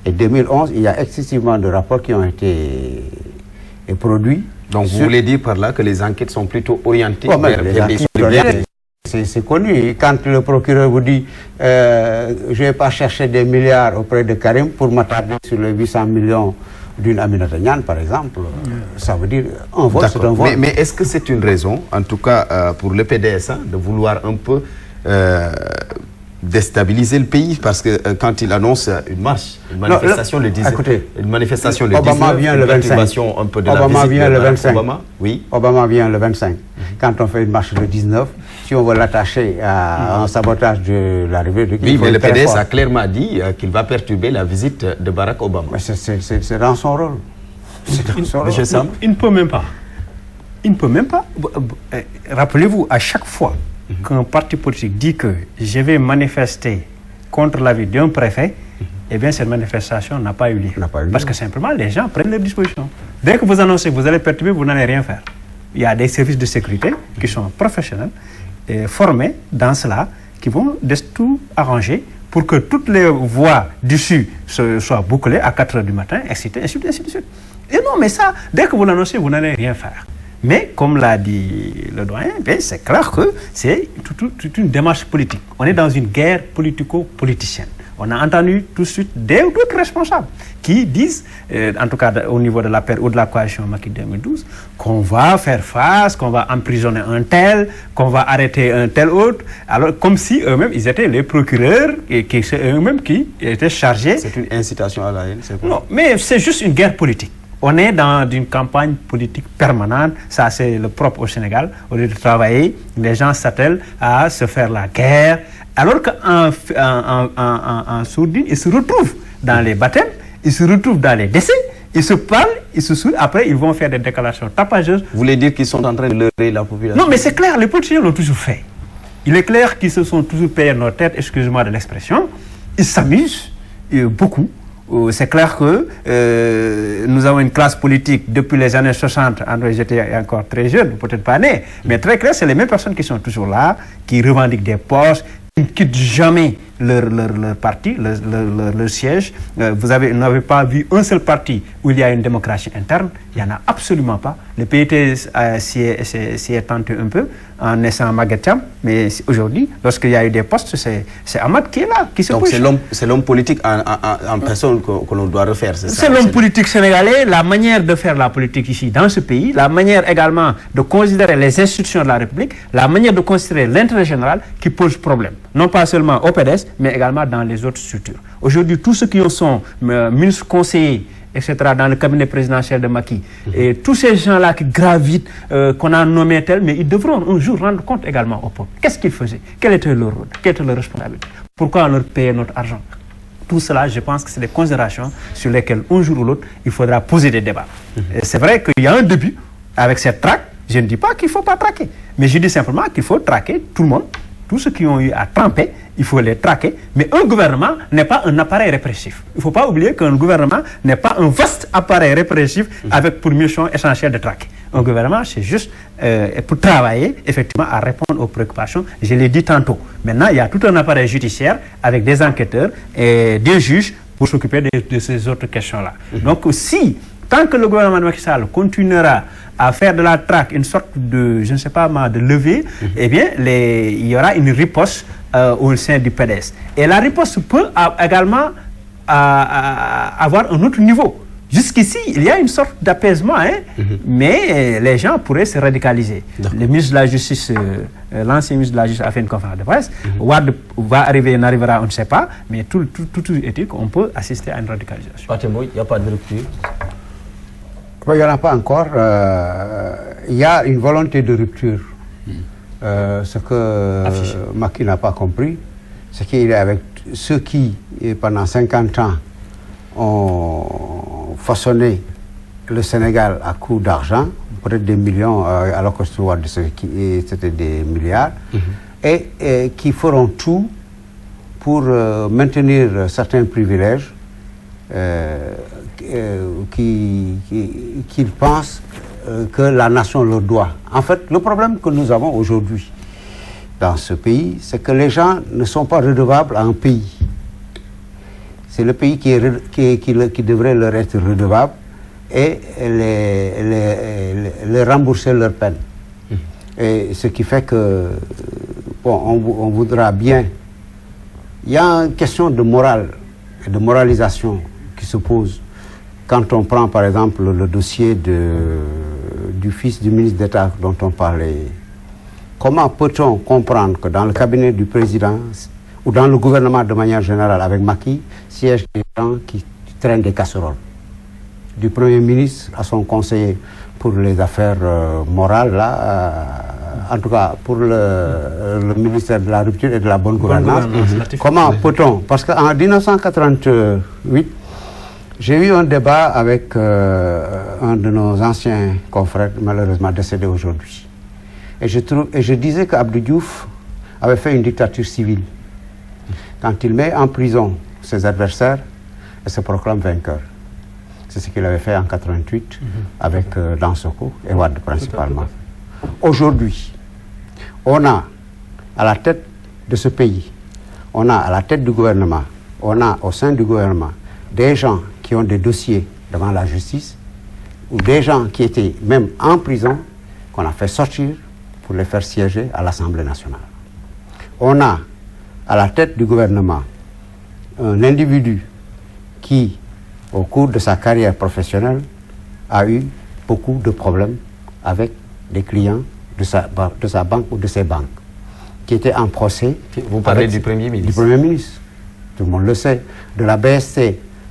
Et 2011, il y a excessivement de rapports qui ont été produits. Donc vous voulez dire par là que les enquêtes sont plutôt orientées vers les... C'est connu. Quand le procureur vous dit je ne vais pas chercher des milliards auprès de Karim pour m'attarder sur les 800 millions d'une Aminata Niane, par exemple, ça veut dire un vol, c'est un vol. Mais est-ce que c'est une raison, en tout cas pour le PDS, de vouloir un peu déstabiliser le pays? Parce que quand il annonce une marche, une manifestation le 19, une manifestation le 19, Obama vient le 25. Un peu de Obama vient le 25. Obama, oui. Obama vient le 25. Quand on fait une marche le 19, si on veut l'attacher à un sabotage de l'arrivée de... Oui, mais le PDS a clairement dit qu'il va perturber la visite de Barack Obama. Mais c'est dans son rôle. Monsieur Sam, il ne peut même pas. Il ne peut même pas. Rappelez-vous, à chaque fois qu'un parti politique dit que je vais manifester contre l'avis d'un préfet, eh bien cette manifestation n'a pas eu lieu. Parce que simplement les gens prennent leurs dispositions. Dès que vous annoncez que vous allez perturber, vous n'allez rien faire. Il y a des services de sécurité qui sont professionnels et formés dans cela, qui vont tout arranger pour que toutes les voies d'issue soient bouclées à 4 h du matin, ainsi de suite. Et non, mais ça, dès que vous l'annoncez, vous n'allez rien faire. Mais, comme l'a dit le doyen, c'est clair que c'est toute une démarche politique. On est dans une guerre politico-politicienne. On a entendu tout de suite d'autres responsables qui disent, en tout cas au niveau de la paix ou de la coalition Macky 2012, qu'on va faire face, qu'on va emprisonner un tel, qu'on va arrêter un tel autre, alors comme si eux-mêmes, ils étaient les procureurs et que c'est eux-mêmes qui étaient chargés. C'est une incitation à la haine, c'est quoi? Non, mais c'est juste une guerre politique. On est dans une campagne politique permanente, ça c'est le propre au Sénégal. Au lieu de travailler, les gens s'attellent à se faire la guerre, alors qu'en sourdine, ils se retrouvent dans les baptêmes, ils se retrouvent dans les décès, ils se parlent, ils se saoulent, après ils vont faire des déclarations tapageuses. Vous voulez dire qu'ils sont en train de leurrer la population? Non, mais c'est clair, les politiciens l'ont toujours fait. Il est clair qu'ils se sont toujours payés nos têtes, excusez-moi de l'expression, ils s'amusent beaucoup. C'est clair que nous avons une classe politique depuis les années 60, j'étais encore très jeune, peut-être pas né, mais très clair, c'est les mêmes personnes qui sont toujours là, qui revendiquent des postes, qui ne quittent jamais leur parti, leur siège. Vous n'avez pas vu un seul parti où il y a une démocratie interne, il n'y en a absolument pas. Le PIT s'y est tenté un peu en naissant Magatte Thiam, mais aujourd'hui, lorsqu'il y a eu des postes, c'est Ahmad qui est là, qui se donc push. c'est l'homme politique en personne que l'on doit refaire, c'est ça? C'est l'homme politique sénégalais, la manière de faire la politique ici dans ce pays, la manière également de considérer les institutions de la République, la manière de considérer l'intérêt général qui pose problème. Non pas seulement au PDS, mais également dans les autres structures. Aujourd'hui, tous ceux qui sont ministres conseillers, etc., dans le cabinet présidentiel de Macky, et tous ces gens-là qui gravitent, qu'on a nommé tels, mais ils devront un jour rendre compte également au peuple. Qu'est-ce qu'ils faisaient? Quel était leur rôle? Quelle était leur responsabilité? Pourquoi on leur payait notre argent? Tout cela, je pense que c'est des considérations sur lesquelles, un jour ou l'autre, il faudra poser des débats. C'est vrai qu'il y a un début avec cette traque. Je ne dis pas qu'il ne faut pas traquer, mais je dis simplement qu'il faut traquer tout le monde. Tous ceux qui ont eu à tremper, il faut les traquer. Mais un gouvernement n'est pas un appareil répressif. Il ne faut pas oublier qu'un gouvernement n'est pas un vaste appareil répressif avec pour mission essentielle de traquer. Un gouvernement, c'est juste pour travailler, effectivement, à répondre aux préoccupations. Je l'ai dit tantôt. Maintenant, il y a tout un appareil judiciaire avec des enquêteurs et des juges pour s'occuper de ces autres questions-là. Donc, si, tant que le gouvernement de Macky Sall continuera à faire de la traque une sorte de, je ne sais pas, de levier, eh bien, il y aura une riposte au sein du PDS. Et la riposte peut également avoir un autre niveau. Jusqu'ici, il y a une sorte d'apaisement, mais les gens pourraient se radicaliser. Le ministre de la Justice, l'ancien ministre de la Justice a fait une conférence de presse. Wade va arriver, n'arrivera, on ne sait pas, mais tout est qu'on peut assister à une radicalisation. Il n'y a pas de rupture? Il n'y en a pas encore. Il y a une volonté de rupture. Ce que Macky n'a pas compris, c'est qu'il est avec ceux qui, pendant 50 ans, ont façonné le Sénégal à coups d'argent, peut-être des millions, alors que c'était des milliards, et qui feront tout pour maintenir certains privilèges qu'ils pensent que la nation leur doit. En fait, le problème que nous avons aujourd'hui dans ce pays, c'est que les gens ne sont pas redevables à un pays. c'est le pays qui devrait leur être redevable et les rembourser leur peine. Et ce qui fait que, bon, on voudra bien. Il y a une question de morale et de moralisation qui se pose quand on prend par exemple le dossier du fils du ministre d'État dont on parlait. Comment peut-on comprendre que dans le cabinet du président ou dans le gouvernement de manière générale avec Macky siègent des gens qui traînent des casseroles, du Premier ministre à son conseiller pour les affaires morales, là, en tout cas pour le ministère de la rupture et de la bonne gouvernance. Comment peut-on, parce qu'en 1988, j'ai eu un débat avec un de nos anciens confrères, malheureusement décédé aujourd'hui. Et je disais qu'Abdou Diouf avait fait une dictature civile. Quand il met en prison ses adversaires et se proclame vainqueur. C'est ce qu'il avait fait en 1988 avec Dansoko et Wade principalement. Aujourd'hui, on a à la tête de ce pays, on a à la tête du gouvernement, on a au sein du gouvernement des gens qui ont des dossiers devant la justice ou des gens qui étaient même en prison qu'on a fait sortir pour les faire siéger à l'Assemblée nationale. On a à la tête du gouvernement un individu qui, au cours de sa carrière professionnelle, a eu beaucoup de problèmes avec des clients de sa banque ou de ses banques, qui étaient en procès. Vous parlez du Premier ministre. Du Premier ministre. Tout le monde le sait. De la BST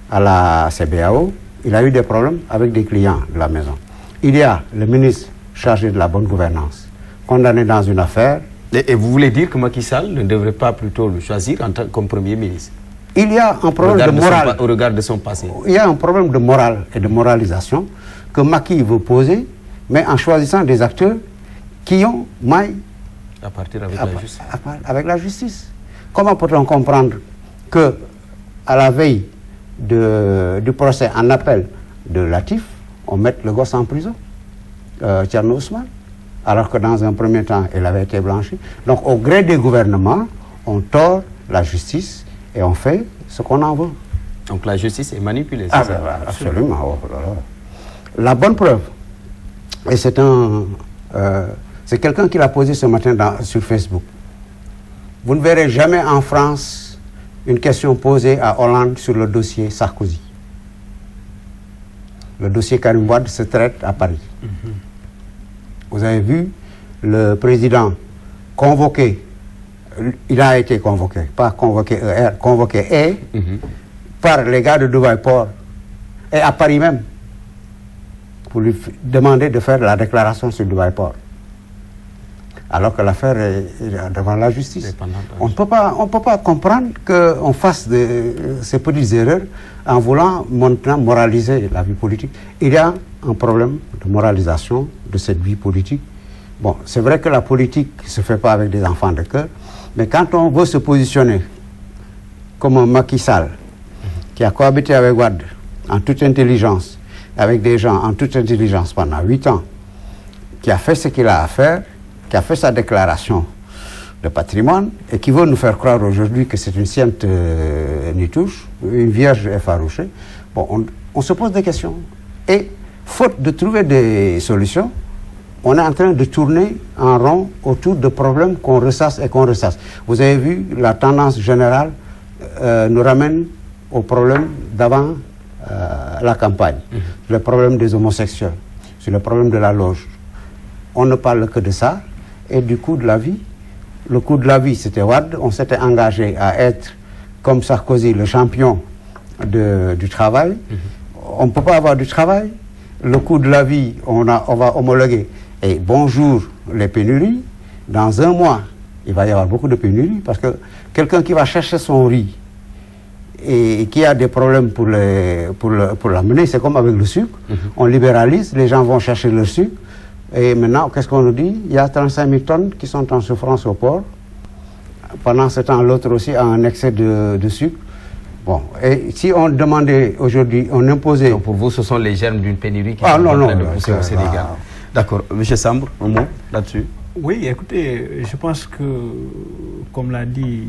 à la CBAO, il a eu des problèmes avec des clients de la maison. Il y a le ministre chargé de la bonne gouvernance, condamné dans une affaire. Et vous voulez dire que Macky Sall ne devrait pas plutôt le choisir comme Premier ministre? Il y a un problème de morale. Au regard de son passé. Il y a un problème de morale et de moralisation que Macky veut poser, mais en choisissant des acteurs qui ont maille à partir avec la justice. Avec la justice. Comment peut-on comprendre que à la veille du procès en appel de Latif, on mette le gosse en prison, Thierno Ousmane, alors que dans un premier temps, il avait été blanchi. Donc au gré des gouvernements, on tord la justice et on fait ce qu'on en veut. Donc la justice est manipulée, c'est ça? Absolument. Oh là là. La bonne preuve, et c'est quelqu'un qui l'a posé ce matin sur Facebook. Vous ne verrez jamais en France une question posée à Hollande sur le dossier Sarkozy. Le dossier Karim Wade se traite à Paris. Vous avez vu le président convoqué, il a été convoqué, pas convoqué convoqué par les gars de Dubaï Port et à Paris même pour lui demander de faire la déclaration sur Dubaï Port. Alors que l'affaire est devant la justice. On ne peut pas comprendre qu'on fasse ces petites erreurs en voulant maintenant moraliser la vie politique. Il y a un problème de moralisation de cette vie politique. Bon, c'est vrai que la politique ne se fait pas avec des enfants de cœur, mais quand on veut se positionner comme un Macky Sall, qui a cohabité avec Wade en toute intelligence, avec des gens en toute intelligence pendant 8 ans, qui a fait ce qu'il a à faire, qui a fait sa déclaration de patrimoine et qui veut nous faire croire aujourd'hui que c'est une sainte nitouche, une vierge effarouchée. Bon, on se pose des questions. Et faute de trouver des solutions, on est en train de tourner en rond autour de problèmes qu'on ressasse et qu'on ressasse. Vous avez vu, la tendance générale nous ramène au problème d'avant la campagne, le problème des homosexuels, sur le problème de la loge. On ne parle que de ça. Et du coût de la vie. Le coût de la vie, c'était Wade. On s'était engagé à être, comme Sarkozy, le champion du travail. On ne peut pas avoir du travail. Le coût de la vie, on va homologuer. Et bonjour les pénuries. Dans un mois, il va y avoir beaucoup de pénuries parce que quelqu'un qui va chercher son riz et qui a des problèmes pour l'amener, c'est comme avec le sucre. On libéralise, les gens vont chercher le sucre. Et maintenant, qu'est-ce qu'on nous dit? Il y a 35 000 tonnes qui sont en souffrance au port. Pendant ce temps, l'autre aussi a un excès de sucre. Bon, et si on demandait aujourd'hui, on imposait... Donc pour vous, ce sont les germes d'une pénurie qui sont en train de pousser au Sénégal. D'accord. Monsieur Sambre, un mot là-dessus? Oui, écoutez, je pense que, comme l'a dit